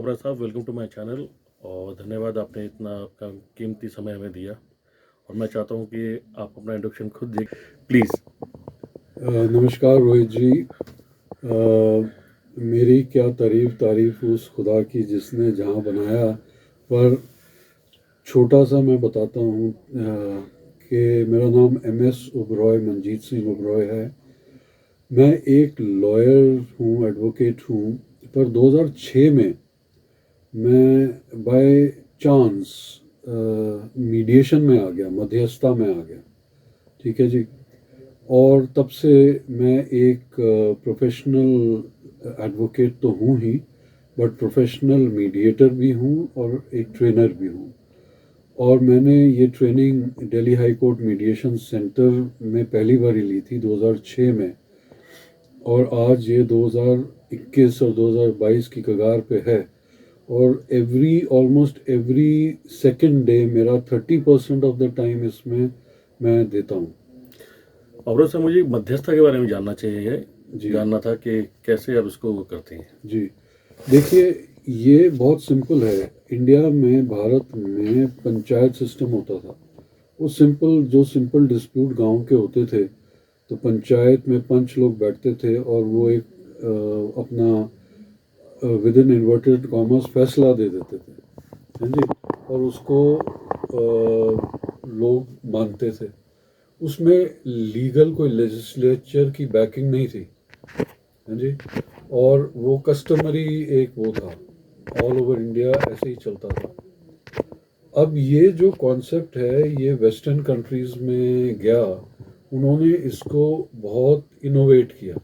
बाबरा साहब, welcome to my channel. और धन्यवाद, आपने इतना आपका कीमती समय हमें दिया। और मैं चाहता हूं कि आप अपना इंट्रोडक्शन खुद दें, प्लीज़। नमस्कार रोहित जी। मेरी क्या तारीफ़ उस खुदा की जिसने जहाँ बनाया। पर छोटा सा मैं बताता हूँ कि मेरा नाम MS ओबरॉय, मंजीत सिंह ओबरॉय है। मैं एक लॉयर हूँ, एडवोकेट हूँ। पर 2006 में मैं बाय चांस मीडिएशन में आ गया, मध्यस्थता में आ गया। ठीक है जी। और तब से मैं एक प्रोफेशनल एडवोकेट तो हूँ ही, बट प्रोफेशनल मीडिएटर भी हूँ और एक ट्रेनर भी हूँ। और मैंने ये training Delhi high court mediation centre में पहली बार ही ली थी 2006 में। और आज ये 2021 और 2022 की कगार पे है। और ऑलमोस्ट एवरी सेकेंड डे मेरा 30% ऑफ द टाइम इसमें मैं देता हूँ। बाबरा साहब, मुझे मध्यस्थता के बारे में जानना चाहिए। जी जानना था कि कैसे आप इसको वो करते हैं। जी। देखिए, ये बहुत सिंपल है। इंडिया में, भारत में पंचायत सिस्टम होता था। वो सिंपल डिस्प्यूट गांव के होते थे, तो पंचायत में पंच लोग बैठते थे और वो एक अपना विद इन इन्वर्टेड कॉमर्स फैसला दे देते थे। हाँ जी। और उसको लोग मानते थे। उसमें लीगल कोई लेजिस्लेचर की बैकिंग नहीं थी। हाँ जी। और वो कस्टमरी एक वो था, ऑल ओवर इंडिया ऐसे ही चलता था। अब ये जो कॉन्सेप्ट है ये वेस्टर्न कंट्रीज में गया। उन्होंने इसको बहुत इनोवेट किया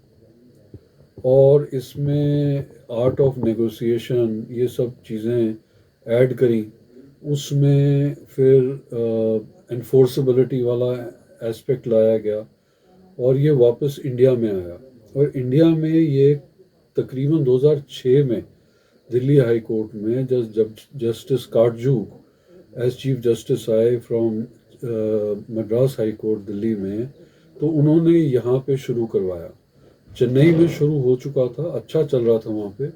और इसमें आर्ट ऑफ नेगोशिएशन ये सब चीज़ें ऐड करी। उसमें फिर एनफोर्सेबिलिटी वाला एस्पेक्ट लाया गया और ये वापस इंडिया में आया। और इंडिया में ये तकरीबन 2006 में दिल्ली हाई कोर्ट में जब justice Katju as chief justice आए from Madras high court Delhi में, तो उन्होंने यहाँ पे शुरू करवाया। चेन्नई में शुरू हो चुका था, अच्छा चल रहा था वहाँ पे।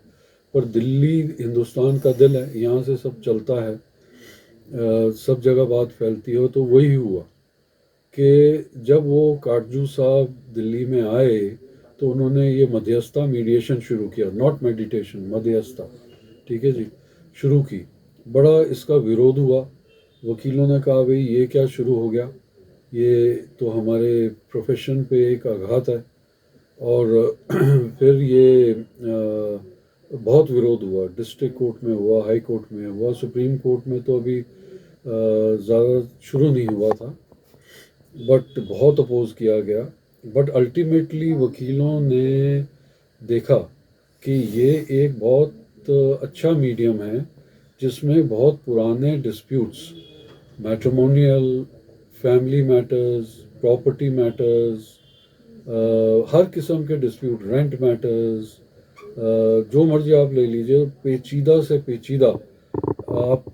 पर दिल्ली हिंदुस्तान का दिल है, यहाँ से सब चलता है। सब जगह बात फैलती हो। तो वही हुआ कि जब वो काटजू साहब दिल्ली में आए तो उन्होंने ये मध्यस्थता मीडिएशन शुरू किया, नॉट मेडिटेशन, मध्यस्थता। ठीक है जी। शुरू की। बड़ा इसका विरोध हुआ। वकीलों ने कहा भाई ये क्या शुरू हो गया, ये तो हमारे प्रोफेशन पे एक आघात है। और फिर ये बहुत विरोध हुआ, डिस्ट्रिक्ट कोर्ट में हुआ, हाई कोर्ट में हुआ, सुप्रीम कोर्ट में तो अभी ज़्यादा शुरू नहीं हुआ था, बट बहुत अपोज किया गया। बट अल्टीमेटली वकीलों ने देखा कि ये एक बहुत अच्छा मीडियम है जिसमें बहुत पुराने disputes, matrimonial, family matters, property matters, हर किस्म के डिस्प्यूट, रेंट मैटर्स, जो मर्जी आप ले लीजिए, पेचीदा से पेचीदा आप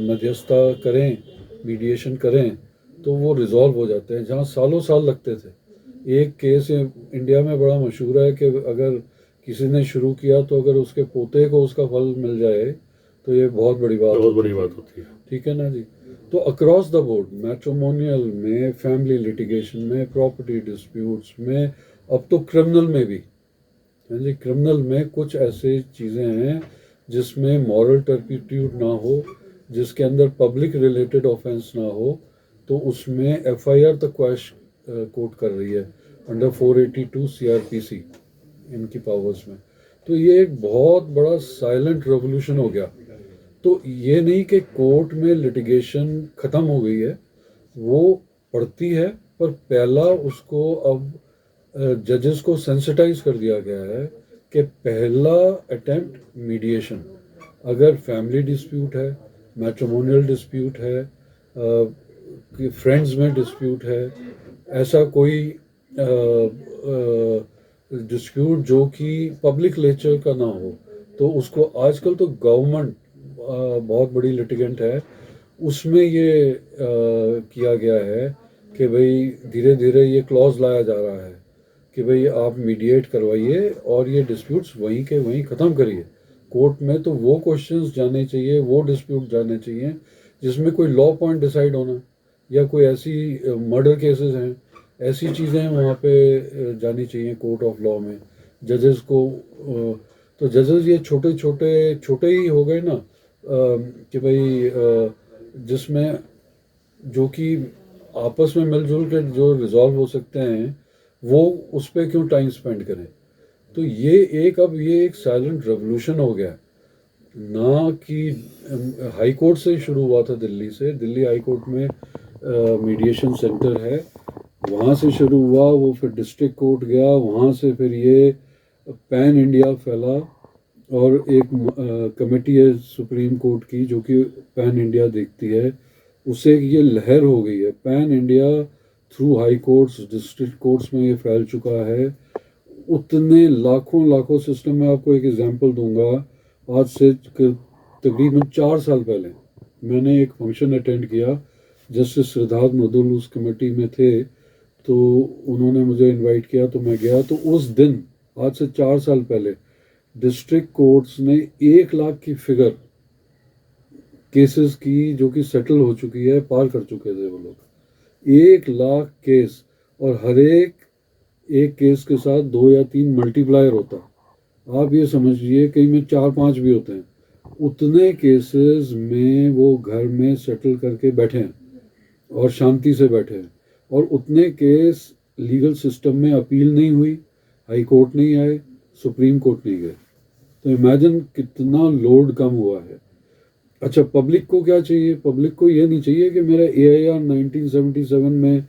मध्यस्थता करें, मीडिएशन करें तो वो रिजॉल्व हो जाते हैं, जहाँ सालों साल लगते थे। एक केस इंडिया में बड़ा मशहूर है कि अगर किसी ने शुरू किया तो अगर उसके पोते को उसका फल मिल जाए तो ये बहुत बड़ी बात बहुत होती बड़ी थी। बात होती है। ठीक है ना जी। तो अक्रॉस द बोर्ड, मैट्रिमोनियल में, फैमिली लिटिगेशन में, प्रॉपर्टी डिस्प्यूट्स में, अब तो क्रिमिनल में भी। हाँ जी। क्रिमिनल में कुछ ऐसे चीज़ें हैं जिसमें मॉरल टर्पिट्यूड ना हो, जिसके अंदर पब्लिक रिलेटेड ऑफेंस ना हो, तो उसमें FIR तक क्वैश कोर्ट कर रही है अंडर 482 CRPC इनकी पावर्स में। तो ये एक बहुत बड़ा साइलेंट रेवोल्यूशन हो गया। तो ये नहीं कि कोर्ट में लिटिगेशन ख़त्म हो गई है, वो पड़ती है, पर पहला उसको अब जजेस को सेंसिटाइज कर दिया गया है कि पहला अटेम्प्ट मीडिएशन। अगर फैमिली डिस्प्यूट है, मैट्रिमोनियल डिस्प्यूट है, फ्रेंड्स में डिस्प्यूट है, ऐसा कोई डिस्प्यूट जो कि पब्लिक नेचर का ना हो, तो उसको आजकल तो गवर्नमेंट बहुत बड़ी लिटिगेंट है, उसमें ये किया गया है कि भाई धीरे धीरे ये क्लॉज लाया जा रहा है कि भाई आप मीडिएट करवाइए और ये डिस्प्यूट्स वहीं के वहीं ख़त्म करिए, कोर्ट में, तो वो क्वेश्चंस जाने चाहिए, वो डिस्प्यूट जाने चाहिए जिसमें कोई लॉ पॉइंट डिसाइड होना, या कोई ऐसी मर्डर केसेस हैं, ऐसी चीज़ें वहाँ पे जानी चाहिए कोर्ट ऑफ लॉ में जजेस को। तो जजेस ये छोटे छोटे छोटे ही हो गए ना, कि भाई जिसमें जो कि आपस में मिलजुल के जो रिजॉल्व हो सकते हैं, वो उस पर क्यों टाइम स्पेंड करें। तो ये एक साइलेंट रेवोल्यूशन हो गया, ना कि हाई कोर्ट से ही शुरू हुआ था दिल्ली से। दिल्ली हाई कोर्ट में मीडिएशन सेंटर है, वहाँ से शुरू हुआ, वो फिर डिस्ट्रिक्ट कोर्ट गया, वहाँ से फिर ये पैन इंडिया फैला, और एक कमेटी है सुप्रीम कोर्ट की जो कि पैन इंडिया देखती है, उससे ये लहर हो गई है। Pan India through high courts, district courts में ये फैल चुका है। उतने लाखों लाखों सिस्टम में, आपको एक एग्जांपल दूंगा। आज से तकरीबन 4 साल पहले मैंने एक फंक्शन अटेंड किया, जस्टिस सिद्धार्थ मृदुल उस कमेटी में थे, तो उन्होंने मुझे इनवाइट किया, तो मैं गया। तो उस दिन, आज से 4 साल पहले, डिस्ट्रिक्ट कोर्ट्स ने 1 लाख की फिगर केसेस की जो कि सेटल हो चुकी है, पार कर चुके थे वो लोग। 1 लाख केस, और हर एक केस के साथ 2 या 3 मल्टीप्लायर होता है। आप ये समझिए कहीं में 4-5 भी होते हैं। उतने केसेस में वो घर में सेटल करके बैठे हैं और शांति से बैठे हैं, और उतने केस लीगल सिस्टम में अपील नहीं हुई, हाई कोर्ट नहीं आए, सुप्रीम कोर्ट नहीं गए। तो इमेजिन कितना लोड कम हुआ है। अच्छा, पब्लिक को क्या चाहिए? पब्लिक को ये नहीं चाहिए कि मेरा AIR 1977 में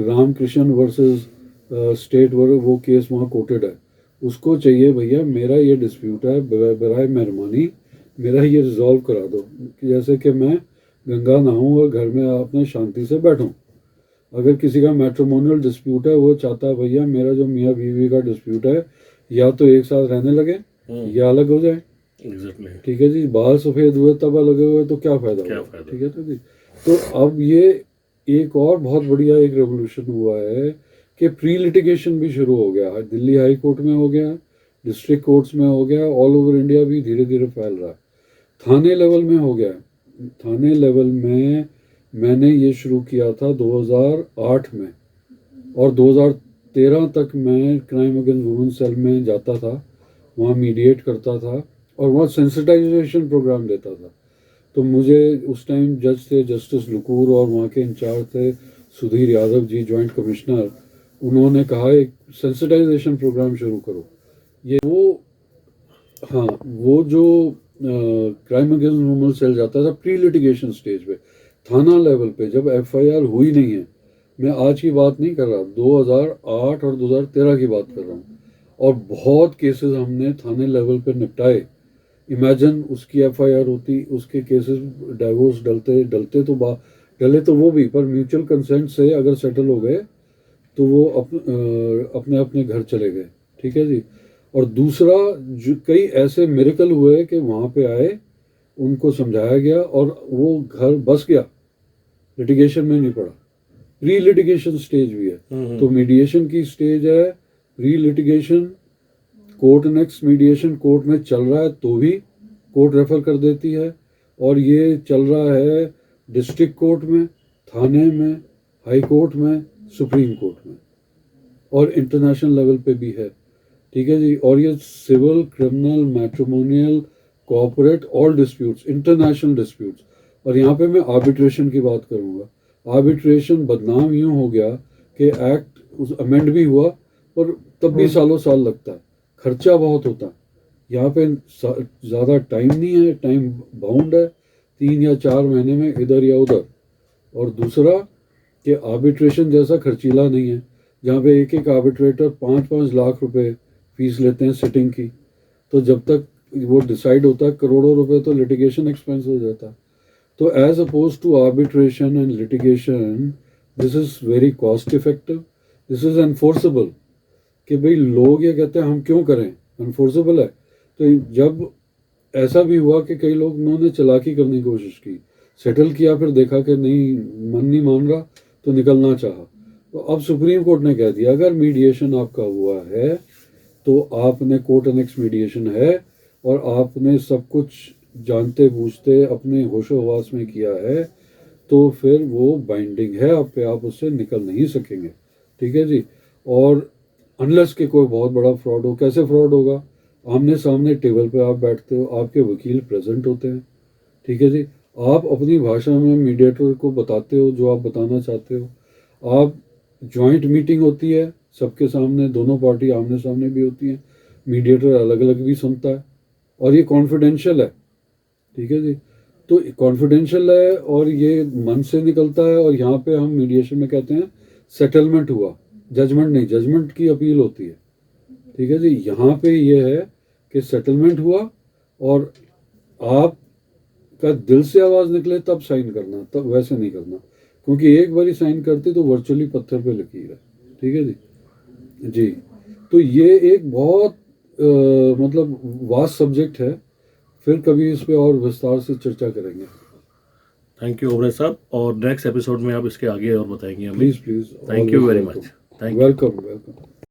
रामकृष्ण वर्सेस स्टेट वो केस वहाँ कोटेड है। उसको चाहिए भैया मेरा ये डिस्प्यूट है, बराए मेहरबानी मेरा ये रिजॉल्व करा दो, कि जैसे कि मैं गंगा नहाऊं और घर में अपने शांति से बैठूं। अगर किसी का मैट्रिमोनियल डिस्प्यूट है, वो चाहता है भैया मेरा जो मियाँ बीवी का डिस्प्यूट है, या तो एक साथ रहने लगे या अलग हो जाए। एग्जैक्टली। ठीक है जी, बाल सफ़ेद हुए तब अलग हुए तो क्या फ़ायदा हुआ? ठीक है तो जी। तो अब ये एक और बहुत बढ़िया एक रेवोल्यूशन हुआ है कि प्री लिटिगेशन भी शुरू हो गया। दिल्ली हाई कोर्ट में हो गया, डिस्ट्रिक्ट कोर्ट्स में हो गया, ऑल ओवर इंडिया भी धीरे धीरे फैल रहा है। थाने लेवल में हो गया। थाने लेवल में मैंने ये शुरू किया था 2008 में, और 2013 तक मैं क्राइम अगेंस्ट वुमेन सेल में जाता था, वहाँ मीडिएट करता था, और वहाँ सेंसिटाइजेशन प्रोग्राम देता था। तो मुझे उस टाइम जज थे जस्टिस लुकूर, और वहाँ के इंचार्ज थे सुधीर यादव जी, जॉइंट कमिश्नर। उन्होंने कहा एक सेंसिटाइजेशन प्रोग्राम शुरू करो। ये हाँ, वो जो क्राइम अगेंस्ट वुमेन सेल जाता था प्री लिटिगेशन स्टेज पे, थाना लेवल पे, जब FIR हुई नहीं है। मैं आज की बात नहीं कर रहा, 2008 और 2013 की बात कर रहा हूँ। और बहुत केसेस हमने थाने लेवल पे निपटाए। इमेजिन उसकी FIR होती, उसके केसेस डाइवोर्स डलते तो डले तो वो भी, पर म्यूचुअल कंसेंट से अगर सेटल हो गए तो वो अपने अपने घर चले गए। ठीक है जी। और दूसरा, जो कई ऐसे मिरेकल हुए कि वहाँ पे आए, उनको समझाया गया और वो घर बस गया, लिटिगेशन में नहीं पड़ा। प्री लिटिगेशन स्टेज भी है। तो मीडिएशन की स्टेज है, pre litigation, court next mediation court में चल रहा है तो भी कोर्ट रेफर कर देती है, और ये चल रहा है डिस्ट्रिक्ट कोर्ट में, थाने में, हाई कोर्ट में, सुप्रीम कोर्ट में, और इंटरनेशनल लेवल पे भी है। ठीक है जी। और ये civil, criminal, matrimonial, corporate, all disputes, international disputes. और यहाँ पे मैं आर्बिट्रेशन की बात करूँगा। आर्बिट्रेशन बदनाम यूँ हो गया कि एक्ट अमेंड भी हुआ, पर तब भी सालों साल लगता है, खर्चा बहुत होता है। यहाँ पे ज़्यादा टाइम नहीं है, टाइम बाउंड है, 3 या 4 महीने में इधर या उधर। और दूसरा कि आर्बिट्रेशन जैसा खर्चीला नहीं है, जहाँ पे एक एक आर्बिट्रेटर 5-5 लाख रुपए फीस लेते हैं सिटिंग की। तो जब तक वो डिसाइड होता है, करोड़ों रुपए तो लिटिगेशन एक्सपेंस हो जाता है। तो as oppose to arbitration and litigation, this is very cost effective, this is enforceable. कि भाई लोग ये कहते हैं हम क्यों करें, एनफोर्सेबल है। तो जब ऐसा भी हुआ कि कई लोग उन्होंने चालाकी करने की कोशिश की, सेटल किया, फिर देखा कि नहीं, मन नहीं मान रहा, तो निकलना चाहा। तो अब सुप्रीम कोर्ट ने कह दिया अगर मीडिएशन आपका हुआ है तो आपने कोर्ट एनेक्स मीडिएशन है, और आपने सब कुछ जानते बूझते अपने होशो हवास में किया है, तो फिर वो बाइंडिंग है आप पे, आप उससे निकल नहीं सकेंगे। ठीक है जी। और अनलेस के कोई बहुत बड़ा फ्रॉड हो, कैसे फ्रॉड होगा? आमने सामने टेबल पे आप बैठते हो, आपके वकील प्रेजेंट होते हैं। ठीक है जी। आप अपनी भाषा में मीडिएटर को बताते हो जो आप बताना चाहते हो। आप जॉइंट मीटिंग होती है सबके सामने, दोनों पार्टी आमने सामने भी होती हैं, मीडिएटर अलग अलग भी सुनता है, और ये कॉन्फिडेंशियल है। ठीक है जी। तो कॉन्फिडेंशियल है और ये मन से निकलता है, और यहाँ पे हम मीडिएशन में कहते हैं सेटलमेंट हुआ, जजमेंट नहीं, जजमेंट की अपील होती है। ठीक है जी। यहाँ पे ये है कि सेटलमेंट हुआ, और आप का दिल से आवाज निकले तब साइन करना, तब वैसे नहीं करना, क्योंकि एक बार ही साइन करते तो वर्चुअली पत्थर पे लकीर है। ठीक है जी। जी। तो ये एक बहुत मतलब वास्ट सब्जेक्ट है, फिर कभी इस पे और विस्तार से चर्चा करेंगे। थैंक यू अवनीश साहब, और नेक्स्ट एपिसोड में आप इसके आगे और बताएंगे हमें। Please please, thank you very much. Thank you. Welcome welcome.